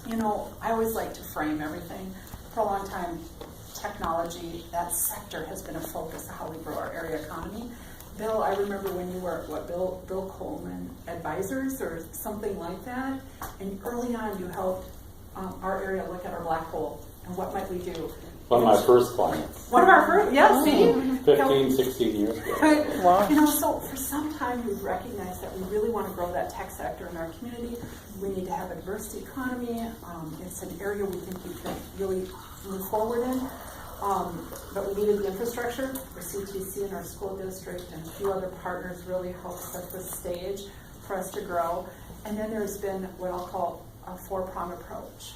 I always like to frame everything. For a long time, technology, that sector has been a focus of how we grow our area economy. Bill, I remember when you were at Bill Coleman Advisors or something like that, and early on you helped our area look at our black hole and what might we do. One of my first clients. One of our first, yeah, see? 15, 16 years ago. Wow. So for some time we've recognized that we really want to grow that tech sector in our community. We need to have a diversity economy. It's an area we think we can really move forward in. But we needed the infrastructure. For CTC and our school district and a few other partners really helped set the stage for us to grow. And then there's been what I'll call a four-prong approach.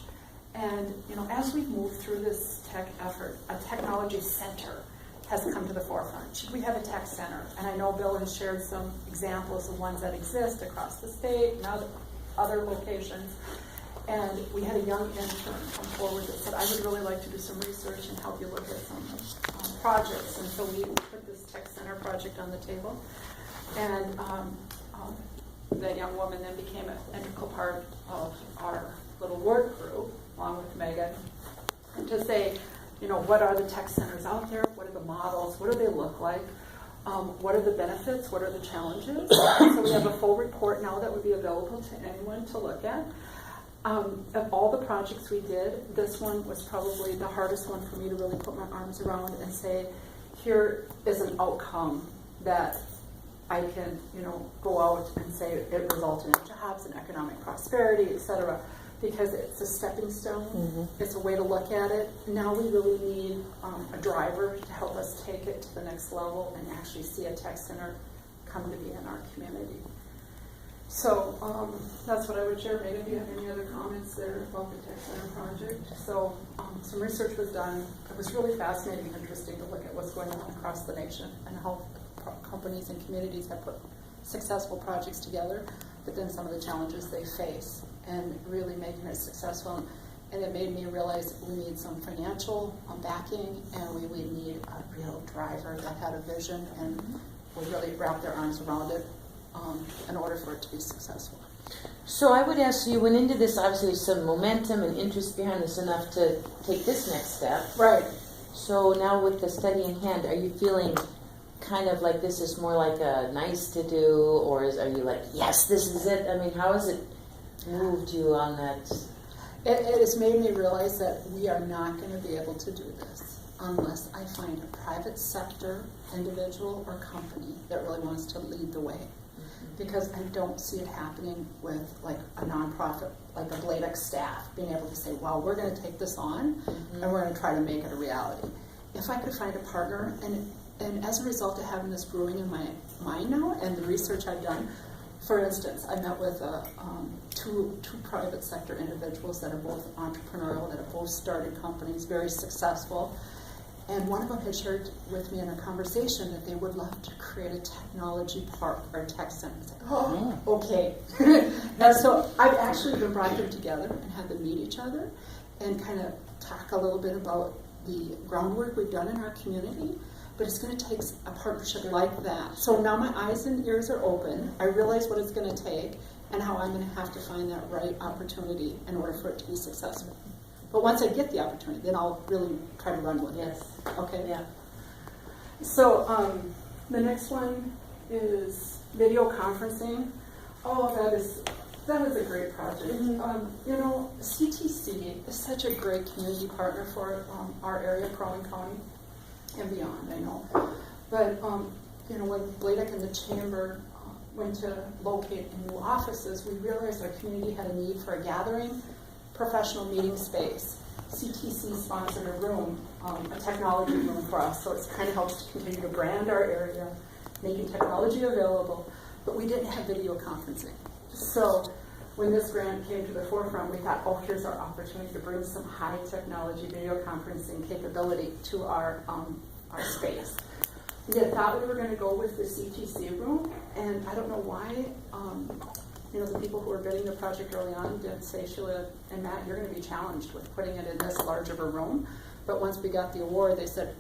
And as we've moved through this tech effort, a technology center has come to the forefront. Should we have a tech center? And I know Bill has shared some examples of ones that exist across the state and other locations. And we had a young intern come forward that said, I would really like to do some research and help you look at some projects. And so we put this tech center project on the table. And that young woman then became an integral part of our little work group, along with Megan, and to say, what are the tech centers out there? What are the models? What do they look like? What are the benefits? What are the challenges? So we have a full report now that would be available to anyone to look at. Of all the projects we did, this one was probably the hardest one for me to really put my arms around and say, here is an outcome that I can, go out and say it resulted in jobs and economic prosperity, et cetera, because it's a stepping stone. Mm-hmm. It's a way to look at it. Now we really need a driver to help us take it to the next level and actually see a tech center come to be in our community. So that's what I would share. Megan, do you have any other comments there about the tech center project? So some research was done. It was really fascinating and interesting to look at what's going on across the nation and how companies and communities have put successful projects together, but then some of the challenges they face and really making it successful. And it made me realize we need some financial backing, and we need a real driver that had a vision and would really wrap their arms around it in order for it to be successful. So I would ask you, went into this, obviously there's some momentum and interest behind this enough to take this next step. Right. So now with the study in hand, are you feeling kind of like this is more like a nice to do, or are you like, yes, this is it? I mean, how has it moved you on that? It has made me realize that we are not going to be able to do this unless I find a private sector individual or company that really wants to lead the way. Because I don't see it happening with like a nonprofit, like a Bladex staff, being able to say, well, we're going to take this on and we're going to try to make it a reality. If I could find a partner, and as a result of having this brewing in my mind now and the research I've done, for instance, I met with two private sector individuals that are both entrepreneurial, that have both started companies, very successful. And one of them had shared with me in a conversation that they would love to create a technology park or a tech center. I was like, oh, okay. And so I've actually even brought them together and had them meet each other and kind of talk a little bit about the groundwork we've done in our community. But it's going to take a partnership like that. So now my eyes and ears are open. I realize what it's going to take and how I'm going to have to find that right opportunity in order for it to be successful. But once I get the opportunity, then I'll really try to run with it. Yes. Okay? Yeah. So the next one is video conferencing. Oh, that is a great project. CTC is such a great community partner for our area, Crow Wing County, and beyond, I know. But, when Bladek and the Chamber went to locate new offices, we realized our community had a need for a gathering, professional meeting space. CTC sponsored a room, a technology room for us, so it kind of helps to continue to brand our area, making technology available, but we didn't have video conferencing. So when this grant came to the forefront, we thought, oh, here's our opportunity to bring some high technology video conferencing capability to our space. We had thought we were going to go with the CTC room, and I don't know why, the people who were bidding the project early on didn't say, Sheila and Matt, you're going to be challenged with putting it in this large of a room. But once we got the award, they said,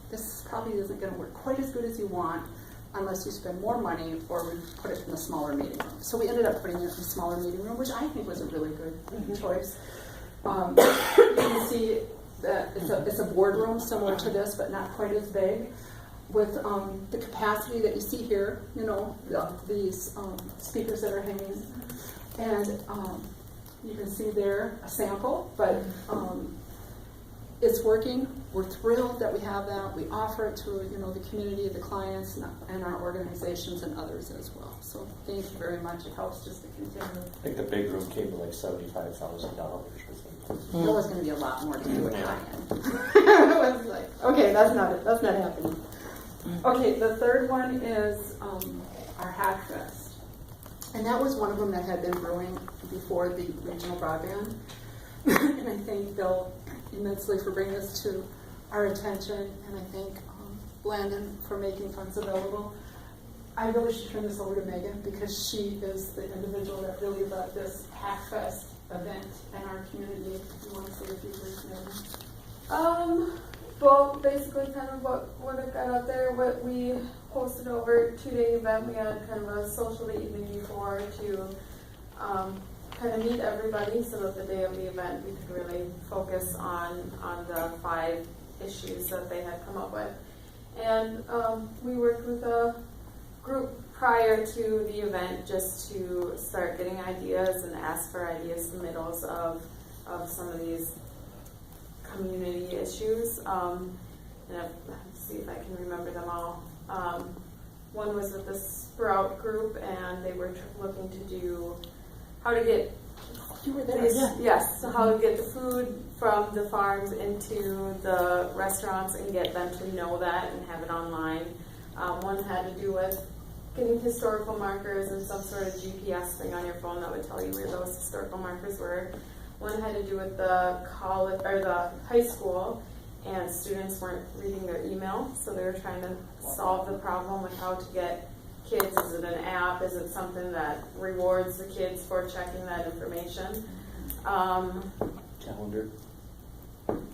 this probably isn't going to work quite as good as you want, unless you spend more money, or we put it in the smaller meeting room. So we ended up putting it in the smaller meeting room, which I think was a really good choice. You can see that it's a boardroom similar to this, but not quite as big, with the capacity that you see here, these speakers that are hanging. And you can see there a sample, but it's working. We're thrilled that we have that. We offer it to the community, the clients, and our organizations and others as well. So thank you very much. It helps just to continue. I think the big room came to like $75,000 or something. There was going to be a lot more to do at high-end. It was like, okay, that's not it. That's not happening. Okay, the third one is our Hack Fest. And that was one of them that had been brewing before the regional broadband. And I thank Bill immensely for bringing this to our attention, and I thank Landon for making funds available. I really should turn this over to Megan, because she is the individual that really led this Hack Fest event in our community. If you want to say a few words, Megan. Well, basically kind of what it got out there, what we hosted over a 2-day event. We had kind of a social the evening before to kind of meet everybody, so that the day of the event we could really focus on the 5 issues that they had come up with. And we worked with a group prior to the event just to start getting ideas and ask for idea submittals of some of these community issues. And I'll see if I can remember them all. One was with the Sprout group, and they were looking to do how to get You were there. yes, so how to get the food from the farms into the restaurants and get them to know that and have it online. One had to do with getting historical markers and some sort of GPS thing on your phone that would tell you where those historical markers were. One had to do with the college or the high school, and students weren't reading their email, so they were trying to solve the problem with how to get kids. Is it an app? Is it something that rewards the kids for checking that information? Calendar.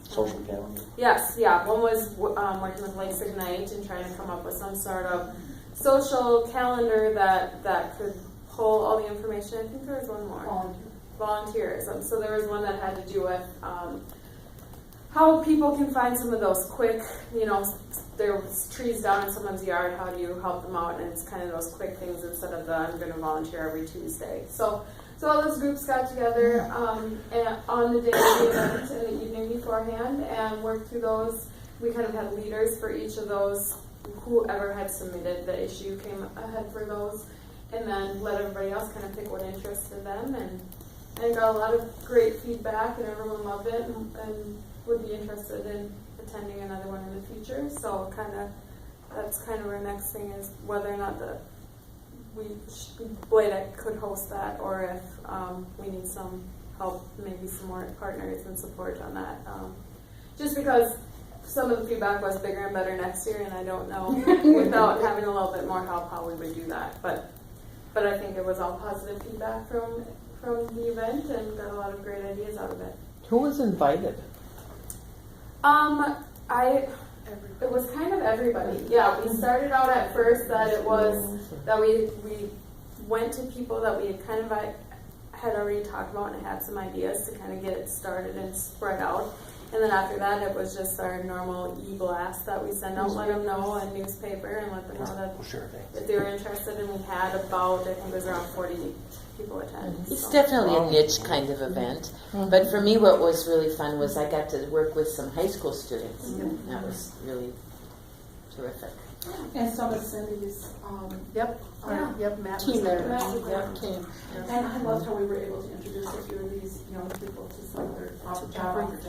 Social calendar. Yes, yeah. One was working with Lakes Ignite and trying to come up with some sort of social calendar that could pull all the information. I think there was one more. Volunteerism. So there was one that had to do with how people can find some of those quick, there's trees down in someone's yard, how do you help them out? And it's kind of those quick things instead of the I'm going to volunteer every Tuesday. So all those groups got together and on the day of the event in the evening beforehand and worked through those. We kind of had leaders for each of those. Whoever had submitted the issue came ahead for those, and then let everybody else kind of pick what interested them. And I got a lot of great feedback, and everyone loved it and would be interested in attending another one in the future. So that's kind of our next thing, is whether or not Bladec could host that, or if we need some help, maybe some more partners and support on that. Just because some of the feedback was bigger and better next year, and I don't know without having a little bit more help how we would do that. But I think it was all positive feedback from the event, and got a lot of great ideas out of it. Who was invited? It was kind of everybody. Yeah, we started out at first that it was that we went to people that we had kind of had already talked about and had some ideas to kind of get it started and spread out. And then after that, it was just our normal e-blast that we send out, let them know, a newspaper, and let them know that they were interested. And we had about, I think it was around 40 people attend. It's definitely a niche kind of event. But for me, what was really fun was I got to work with some high school students. That was really terrific. And some of Cindy's, Matt Team was there. there. Team. And I loved how we were able to introduce a few of these young people to some of their job opportunities.